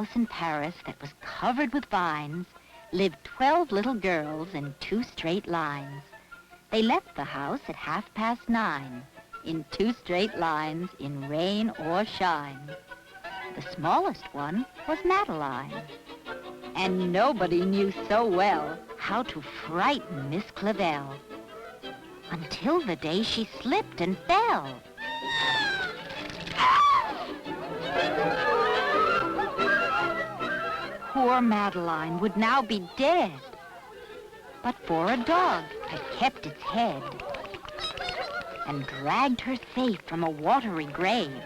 house in Paris that was covered with vines lived 12 little girls in 2 straight lines. They left the house at 9:30, in 2 straight lines, in rain or shine. The smallest one was Madeline, and nobody knew so well how to frighten Miss Clavel, until the day she slipped and fell. Poor Madeline would now be dead, but for a dog had kept its head and dragged her safe from a watery grave.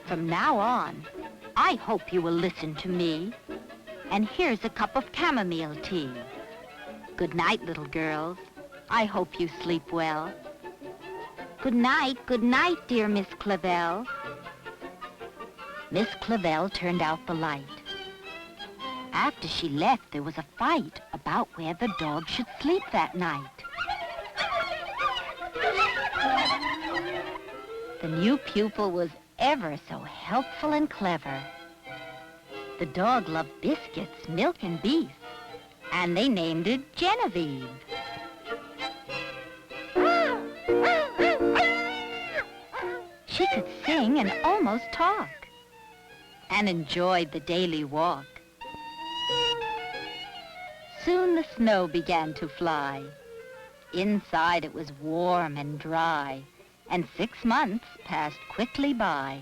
From now on, I hope you will listen to me. And here's a cup of chamomile tea. Good night, little girls. I hope you sleep well. Good night, dear Miss Clavel. Miss Clavel turned out the light. After she left, there was a fight about where the dog should sleep that night. The new pupil was ever so helpful and clever. The dog loved biscuits, milk, and beef, and they named it Genevieve. She could sing and almost talk, and enjoyed the daily walk. Soon the snow began to fly. Inside it was warm and dry, and 6 months passed quickly by.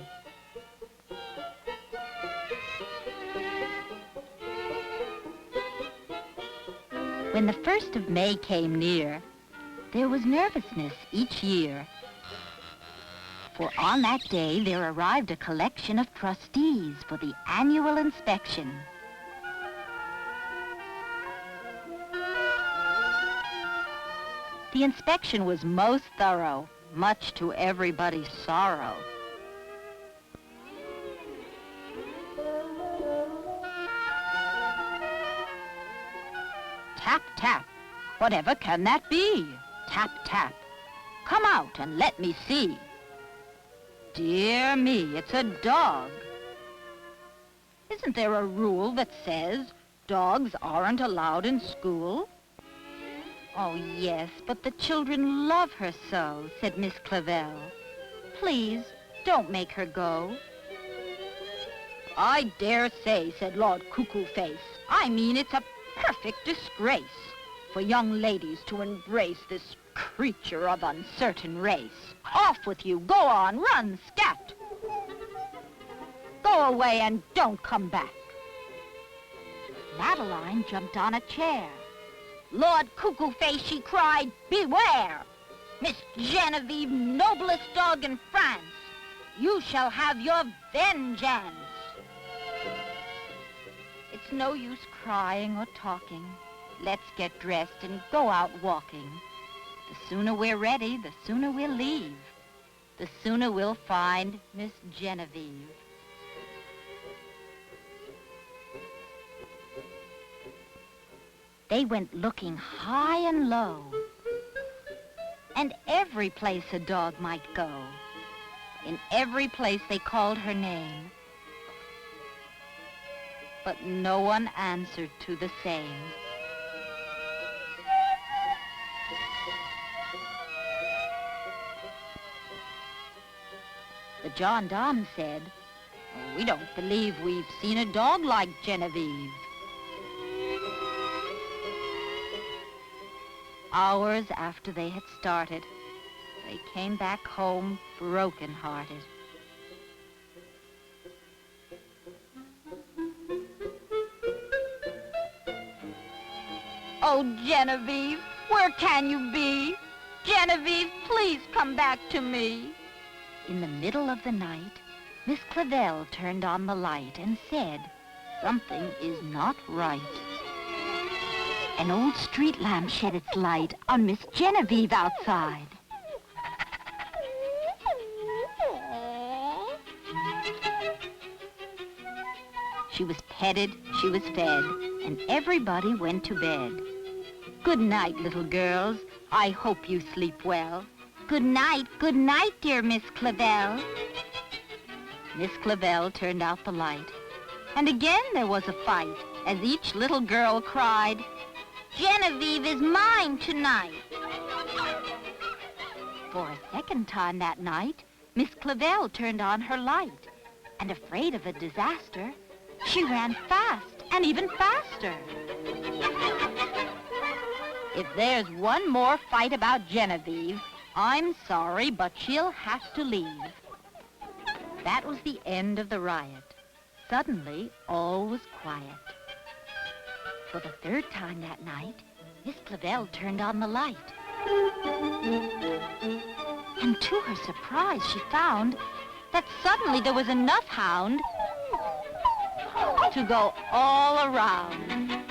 When the 1st of May came near, there was nervousness each year. For on that day there arrived a collection of trustees for the annual inspection. The inspection was most thorough, much to everybody's sorrow. Tap, tap, whatever can that be? Tap, tap, come out and let me see. Dear me, it's a dog. Isn't there a rule that says dogs aren't allowed in school? Oh, yes, but the children love her so, said Miss Clavel. Please, don't make her go. I dare say, said Lord Cuckoo-Face. I mean, it's a perfect disgrace for young ladies to embrace this creature of uncertain race. Off with you, go on, run, scat. Go away and don't come back. Madeline jumped on a chair. Lord Cuckoo-Face, she cried, beware! Miss Genevieve, noblest dog in France, you shall have your vengeance. It's no use crying or talking. Let's get dressed and go out walking. The sooner we're ready, the sooner we'll leave. The sooner we'll find Miss Genevieve. They went looking high and low, and every place a dog might go. In every place they called her name, but no one answered to the same. The gendarme said, "Oh, we don't believe we've seen a dog like Genevieve." Hours after they had started, they came back home broken-hearted. Oh, Genevieve, where can you be? Genevieve, please come back to me. In the middle of the night, Miss Clavel turned on the light and said, something is not right. An old street lamp shed its light on Miss Genevieve outside. She was petted, she was fed, and everybody went to bed. Good night, little girls. I hope you sleep well. Good night, dear Miss Clavel. Miss Clavel turned out the light. And again there was a fight, as each little girl cried, Genevieve is mine tonight. For a second time that night, Miss Clavel turned on her light. And afraid of a disaster, she ran fast and even faster. If there's one more fight about Genevieve, I'm sorry, but she'll have to leave. That was the end of the riot. Suddenly, all was quiet. For the third time that night, Miss Clavel turned on the light. And to her surprise, she found that suddenly there was enough hound to go all around.